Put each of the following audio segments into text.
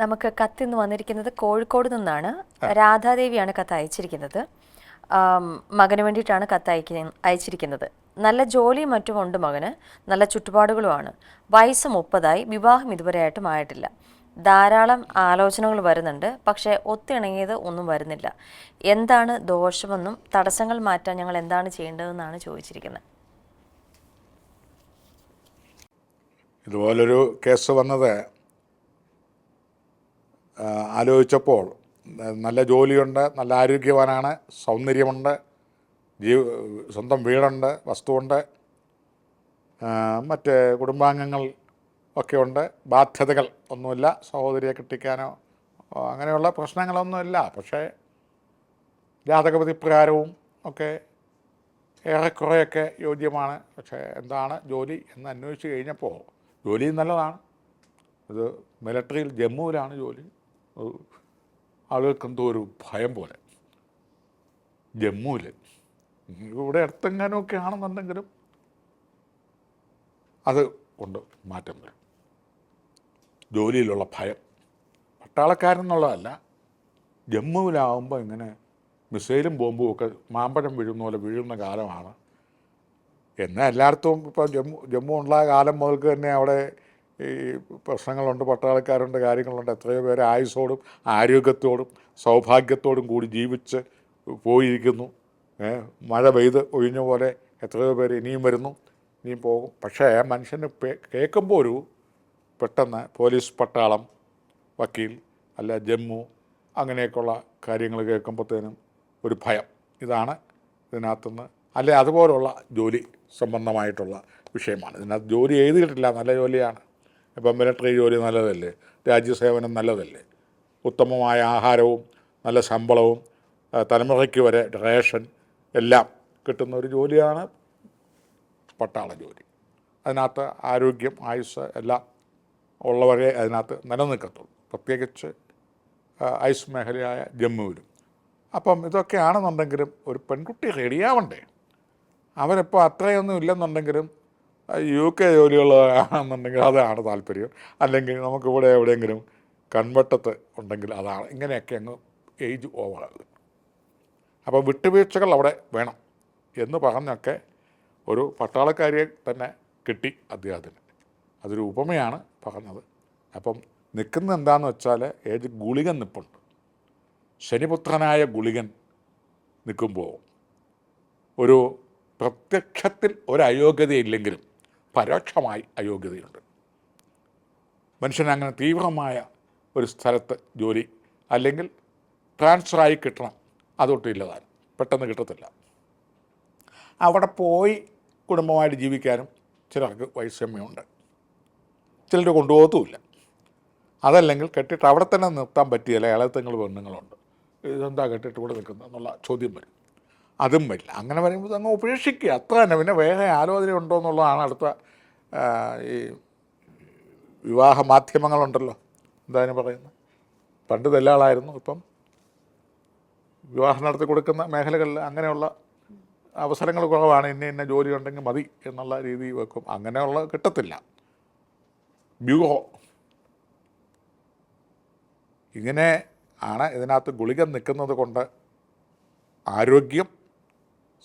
നമുക്ക് കത്തിന്ന് വന്നിരിക്കുന്നത് കോഴിക്കോട് നിന്നാണ്. രാധാദേവിയാണ് കത്ത് അയച്ചിരിക്കുന്നത്. മകന് വേണ്ടിയിട്ടാണ് കത്ത് അയച്ചിരിക്കുന്നത്. നല്ല ജോലിയും മറ്റും ഉണ്ട് മകന്, നല്ല ചുറ്റുപാടുകളുമാണ്. വയസ്സ് 30ആയി, വിവാഹം ഇതുവരെയായിട്ടും ആയിട്ടില്ല. ധാരാളം ആലോചനകൾ വരുന്നുണ്ട്, പക്ഷേ ഒത്തിണങ്ങിയത് ഒന്നും വരുന്നില്ല. എന്താണ് ദോഷമെന്നും തടസ്സങ്ങൾ മാറ്റാൻ ഞങ്ങൾ എന്താണ് ചെയ്യേണ്ടതെന്നാണ് ചോദിച്ചിരിക്കുന്നത്. ഇതുപോലൊരു കേസ് വന്നത് ആലോചിച്ചപ്പോൾ നല്ല ജോലിയുണ്ട്, നല്ല ആരോഗ്യവാനാണ്, സൗന്ദര്യമുണ്ട്, സ്വന്തം വീടുണ്ട്, വസ്തുവുണ്ട്, മറ്റ് കുടുംബാംഗങ്ങൾ ഒക്കെ ഉണ്ട്, ബാധ്യതകൾ ഒന്നുമില്ല, സഹോദരിയെ കെട്ടിക്കാനോ അങ്ങനെയുള്ള പ്രശ്നങ്ങളൊന്നുമില്ല. പക്ഷേ ജാതകവിധി പ്രകാരവും ഒക്കെ ഏറെക്കുറെയൊക്കെ യോഗ്യമാണ്. പക്ഷേ എന്താണ് ജോലി എന്ന് അന്വേഷിച്ച് കഴിഞ്ഞപ്പോൾ ജോലി നല്ലതാണ്. ഇത് മിലിട്ടറിയിൽ ജമ്മുവിലാണ് ജോലി. ആളുകൾക്കെന്തോ ഒരു ഭയം പോലെ. ജമ്മുവിൽ ഇവിടെ അടുത്തെങ്ങാനുമൊക്കെ ആണെന്നുണ്ടെങ്കിലും അത് കൊണ്ട് മാറ്റം വരും. ജോലിയിലുള്ള ഭയം പട്ടാളക്കാരെന്നുള്ളതല്ല, ജമ്മുവിലാവുമ്പോൾ ഇങ്ങനെ മിസൈലും ബോംബും ഒക്കെ മാമ്പഴം വീഴുന്ന പോലെ വീഴുന്ന കാലമാണ്. എന്നാൽ എല്ലായിടത്തും ഇപ്പോൾ ജമ്മു ഉണ്ടായ കാലം മുതൽക്ക് തന്നെ അവിടെ ഈ പ്രശ്നങ്ങളുണ്ട്, പട്ടാളക്കാരുണ്ട്, കാര്യങ്ങളുണ്ട്. എത്രയോ പേര് ആയുസ്സോടും ആരോഗ്യത്തോടും സൗഭാഗ്യത്തോടും കൂടി ജീവിച്ച് പോയിരിക്കുന്നു. മഴ പെയ്ത് ഒഴിഞ്ഞ പോലെ എത്രയോ പേര് ഇനിയും വരുന്നു, ഇനിയും പോകും. പക്ഷേ മനുഷ്യന് കേൾക്കുമ്പോൾ ഒരു പെട്ടെന്ന് പോലീസ്, പട്ടാളം, വക്കീൽ, അല്ല ജമ്മു അങ്ങനെയൊക്കെയുള്ള കാര്യങ്ങൾ കേൾക്കുമ്പോഴത്തേനും ഒരു ഭയം. ഇതാണ് ഇതിനകത്തുനിന്ന്. അല്ലെ അതുപോലുള്ള ജോലി സംബന്ധമായിട്ടുള്ള വിഷയമാണ്. ഇതിനകത്ത് ജോലി എഴുതിയിട്ടില്ല, നല്ല ജോലിയാണ്. ഇപ്പം മിലിട്ടറി ജോലി നല്ലതല്ലേ, രാജ്യസേവനം നല്ലതല്ലേ, ഉത്തമമായ ആഹാരവും നല്ല ശമ്പളവും തലമുറയ്ക്ക് വരെ റേഷൻ എല്ലാം കിട്ടുന്ന ഒരു ജോലിയാണ് പട്ടാള ജോലി. അതിനകത്ത് ആരോഗ്യം, ആയുസ് എല്ലാം ഉള്ളവരെ അതിനകത്ത് നിലനിൽക്കത്തുള്ളൂ, പ്രത്യേകിച്ച് ഐസ് മേഖലയായ ജമ്മുവിലും. അപ്പം ഇതൊക്കെയാണെന്നുണ്ടെങ്കിലും ഒരു പെൺകുട്ടി റെഡിയാവണ്ടേ. അവരിപ്പോൾ അത്രയൊന്നും ഇല്ലെന്നുണ്ടെങ്കിലും UK ജോലികളാണെന്നുണ്ടെങ്കിൽ അതാണ് താല്പര്യം. അല്ലെങ്കിൽ നമുക്കിവിടെ എവിടെയെങ്കിലും കൺവട്ടത്ത് ഉണ്ടെങ്കിൽ അതാണ്. ഇങ്ങനെയൊക്കെ അങ്ങ് ഏജ് ഓവറാകും. അപ്പോൾ വിട്ടുവീഴ്ചകൾ അവിടെ വേണം എന്ന് പറഞ്ഞൊക്കെ ഒരു പട്ടാളക്കാരിയെ തന്നെ കിട്ടി അദ്ദേഹത്തിന്. അതൊരു ഉപമയാണ് പറഞ്ഞത്. അപ്പം നിൽക്കുന്നത് എന്താണെന്ന് വെച്ചാൽ ഏത് ഗുളികൻ നിൽപ്പുണ്ട്. ശനിപുത്രനായ ഗുളികൻ നിൽക്കുമ്പോൾ ഒരു പ്രത്യക്ഷത്തിൽ ഒരു അയോഗ്യതയില്ലെങ്കിലും പരോക്ഷമായി അയോഗ്യതയുണ്ട്. മനുഷ്യനങ്ങനെ തീവ്രമായ ഒരു സ്ഥലത്ത് ജോലി അല്ലെങ്കിൽ ട്രാൻസ്ഫറായി കിട്ടണം, അതൊട്ടില്ലതാണ്, പെട്ടെന്ന് കിട്ടത്തില്ല. അവിടെ പോയി കുടുംബമായിട്ട് ജീവിക്കാനും ചിലർക്ക് വൈഷമ്യമുണ്ട്, ചിലർ കൊണ്ടുപോകത്തുമില്ല. അതല്ലെങ്കിൽ കെട്ടിട്ട് അവിടെ തന്നെ നിർത്താൻ പറ്റിയല്ല, ഇളയത്തങ്ങൾ പെണ്ണുങ്ങളുണ്ട്, ഇതെന്താ കെട്ടിട്ട് കൂടെ നിൽക്കുന്നത് എന്നുള്ള ചോദ്യം വരും. അതും വരില്ല. അങ്ങനെ വരുമ്പോൾ അങ്ങ് ഉപേക്ഷിക്കുക, അത്ര തന്നെ. പിന്നെ വേറെ ആലോചന ഉണ്ടോ എന്നുള്ളതാണ് അടുത്ത. ഈ വിവാഹ മാധ്യമങ്ങളുണ്ടല്ലോ, എന്തായാലും പറയുന്നത്, പണ്ട് ദല്ലാളായിരുന്നു, ഇപ്പം വിവാഹം നടത്തി കൊടുക്കുന്ന മേഖലകളിൽ അങ്ങനെയുള്ള അവസരങ്ങൾ കുറവാണ്. ഇന്ന ജോലി ഉണ്ടെങ്കിൽ മതി എന്നുള്ള രീതി വെക്കും. അങ്ങനെയുള്ള കിട്ടത്തില്ല. ബ്യൂറോ ഇങ്ങനെ ആണ്. ഇതിനകത്ത് ഗുളിക നിൽക്കുന്നത് കൊണ്ട് ആരോഗ്യം,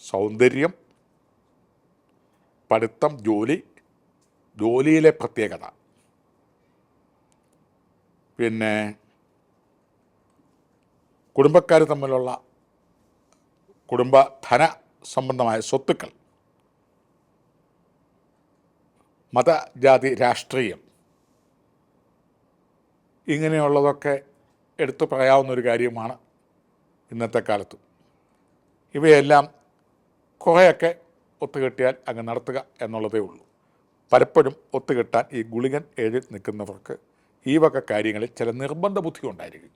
സൗന്ദര്യം, പഠിത്തം, ജോലിയിലെ പ്രത്യേകത, പിന്നെ കുടുംബക്കാർ തമ്മിലുള്ള ധന സംബന്ധമായ സ്വത്തുക്കൾ, മത, ജാതി, രാഷ്ട്രീയം, ഇങ്ങനെയുള്ളതൊക്കെ എടുത്തു പറയാവുന്നൊരു കാര്യമാണ് ഇന്നത്തെ കാലത്ത്. ഇവയെല്ലാം കുറേയൊക്കെ ഒത്തുകെട്ടിയാൽ അങ്ങ് നടത്തുക എന്നുള്ളതേ ഉള്ളൂ. പലപ്പോഴും ഒത്തുകെട്ടാൻ ഈ ഗുളികൻ ഏഴിൽ നിൽക്കുന്നവർക്ക് ഈ വക കാര്യങ്ങളിൽ ചില നിർബന്ധ ബുദ്ധി ഉണ്ടായിരിക്കും.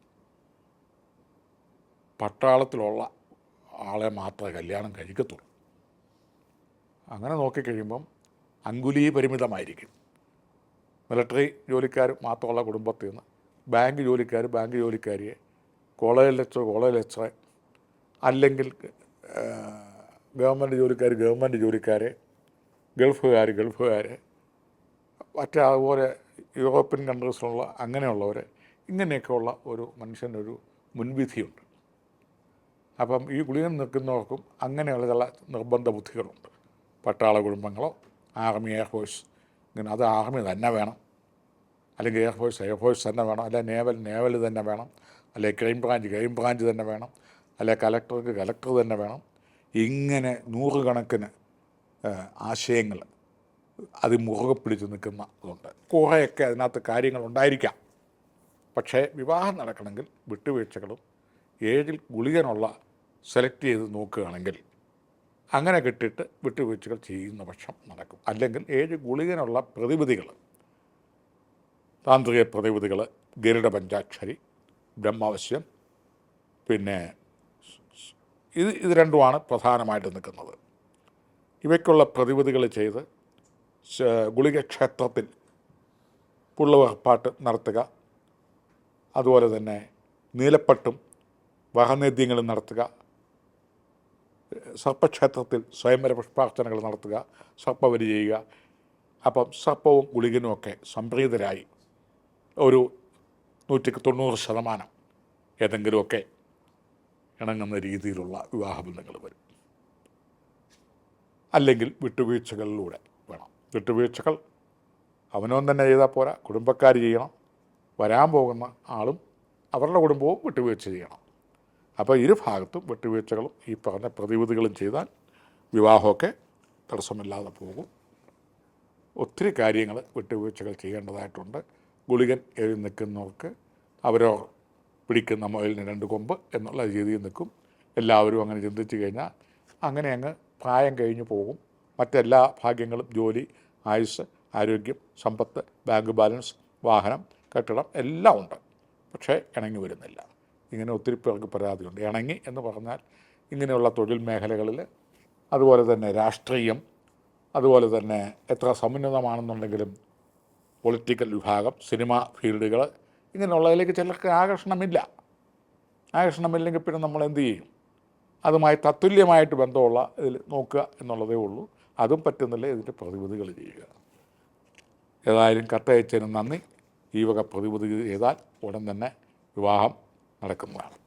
പട്ടാളത്തിലുള്ള ആളെ മാത്രമേ കല്യാണം കഴിക്കത്തുള്ളൂ. അങ്ങനെ നോക്കിക്കഴിയുമ്പം അങ്കുലീപരിമിതമായിരിക്കും. മിലിട്ടറി ജോലിക്കാർ മാത്രമുള്ള കുടുംബത്തിൽ നിന്ന് ബാങ്ക് ജോലിക്കാരിയെ, കോളേജ് ലെക്ചറെ, അല്ലെങ്കിൽ ഗവൺമെൻറ് ജോലിക്കാരെ, ഗൾഫുകാരെ, മറ്റേ അതുപോലെ യൂറോപ്യൻ കൺട്രീസിലുള്ള അങ്ങനെയുള്ളവരെ, ഇങ്ങനെയൊക്കെയുള്ള ഒരു മനുഷ്യനൊരു മുൻവിധിയുണ്ട്. അപ്പം ഈ ഗുളികൻ നിൽക്കുന്നവർക്കും അങ്ങനെയുള്ള ചില നിർബന്ധ ബുദ്ധികളുണ്ട്. പട്ടാള കുടുംബങ്ങളോ ആർമി എയർഫോഴ്സ് ഇങ്ങനെ അത് ആർമി തന്നെ വേണം, അല്ലെങ്കിൽ എയർഫോഴ്സ് തന്നെ വേണം, അല്ലെങ്കിൽ നേവൽ തന്നെ വേണം, അല്ലെങ്കിൽ ക്രൈം ബ്രാഞ്ച് തന്നെ വേണം, അല്ലെങ്കിൽ കലക്ടർ തന്നെ വേണം. ഇങ്ങനെ നൂറുകണക്കിന് ആശയങ്ങൾ അത് മുറുകെ പിടിച്ച് നിൽക്കുന്നതുണ്ട്. കുറേയൊക്കെ അതിനകത്ത് കാര്യങ്ങളുണ്ടായിരിക്കാം. പക്ഷേ വിവാഹം നടക്കണമെങ്കിൽ വിട്ടുവീഴ്ചകളും ഏഴിൽ ഗുളികനുള്ള സെലക്ട് ചെയ്ത് നോക്കുകയാണെങ്കിൽ അങ്ങനെ കിട്ടിയിട്ട് വിട്ടുവീഴ്ചകൾ ചെയ്യുന്ന പക്ഷം നടക്കും. അല്ലെങ്കിൽ 7 ഗുളികനുള്ള പ്രതിവിധികൾ, താന്ത്രിക പ്രതിവിധികൾ, ഗരുഡ പഞ്ചാക്ഷരി, ബ്രഹ്മാവശ്യം, പിന്നെ ഇത് രണ്ടുമാണ് പ്രധാനമായിട്ട് നിൽക്കുന്നത്. ഇവയ്ക്കുള്ള പ്രതിവിധികൾ ചെയ്ത് ഗുളിക ക്ഷേത്രത്തിൽ പുള്ളുവറപ്പാട്ട് നടത്തുക, അതുപോലെ തന്നെ നീലപ്പട്ടും വഹനേദ്യങ്ങളും നടത്തുക, സർപ്പക്ഷേത്രത്തിൽ സ്വയംവര പുഷ്പാർച്ചനകൾ നടത്തുക, സർപ്പബലി ചെയ്യുക. അപ്പം സർപ്പവും ഗുളികനുമൊക്കെ സംപ്രീതരായി ഒരു 190% ഏതെങ്കിലുമൊക്കെ ഇണങ്ങുന്ന രീതിയിലുള്ള വിവാഹബന്ധങ്ങൾ വരും. അല്ലെങ്കിൽ വിട്ടുവീഴ്ചകളിലൂടെ വേണം. വിട്ടുവീഴ്ചകൾ അവനവൻ തന്നെ ചെയ്താൽ പോരാ, കുടുംബക്കാർ ചെയ്യണം, വരാൻ പോകുന്ന ആളും അവരുടെ കുടുംബവും വിട്ടുവീഴ്ച ചെയ്യണം. അപ്പോൾ ഇരുഭാഗത്തും വിട്ടുവീഴ്ചകളും ഈ പറഞ്ഞ പ്രതിവിധികളും ചെയ്താൽ വിവാഹമൊക്കെ തടസ്സമില്ലാതെ പോകും. ഒത്തിരി കാര്യങ്ങൾ വിട്ടുവീഴ്ചകൾ ചെയ്യേണ്ടതായിട്ടുണ്ട്. ഗുളികൻ എഴുതി നിൽക്കുന്നവർക്ക് അവരോ പിടിക്കുന്ന മുയലിന് 2 കൊമ്പ് എന്നുള്ള രീതിയിൽ നിൽക്കും. എല്ലാവരും അങ്ങനെ ചിന്തിച്ച് കഴിഞ്ഞാൽ അങ്ങനെ അങ്ങ് പ്രായം കഴിഞ്ഞു പോകും. മറ്റെല്ലാ ഭാഗ്യങ്ങളും, ജോലി, ആയുസ്, ആരോഗ്യം, സമ്പത്ത്, ബാങ്ക് ബാലൻസ്, വാഹനം, കെട്ടിടം എല്ലാം ഉണ്ട്. പക്ഷേ ഇണങ്ങി വരുന്നില്ല. ഇങ്ങനെ ഒത്തിരി പേർക്ക് പരാതിയുണ്ട്. ഇണങ്ങി എന്ന് പറഞ്ഞാൽ ഇങ്ങനെയുള്ള തൊഴിൽ മേഖലകളിൽ, അതുപോലെ തന്നെ രാഷ്ട്രീയം, അതുപോലെ തന്നെ എത്ര സമുന്നതമാണെന്നുണ്ടെങ്കിലും പൊളിറ്റിക്കൽ വിഭാഗം, സിനിമ ഫീൽഡുകൾ, ഇങ്ങനെയുള്ളതിലേക്ക് ചിലർക്ക് ആകർഷണമില്ലെങ്കിൽ പിന്നെ നമ്മൾ എന്ത് ചെയ്യും? അതുമായി തത്തുല്യമായിട്ട് ബന്ധമുള്ള ഇതിൽ നോക്കുക എന്നുള്ളതേ ഉള്ളൂ. അതും പറ്റുന്നില്ല, ഇതിൻ്റെ പ്രതിവിധികൾ ചെയ്യുക. ഏതായാലും കത്തയച്ചതിന് നന്ദി. ഈ വക പ്രതിവിധി ചെയ്താൽ ഉടൻ തന്നെ വിവാഹം നടക്കുന്നതാണ്.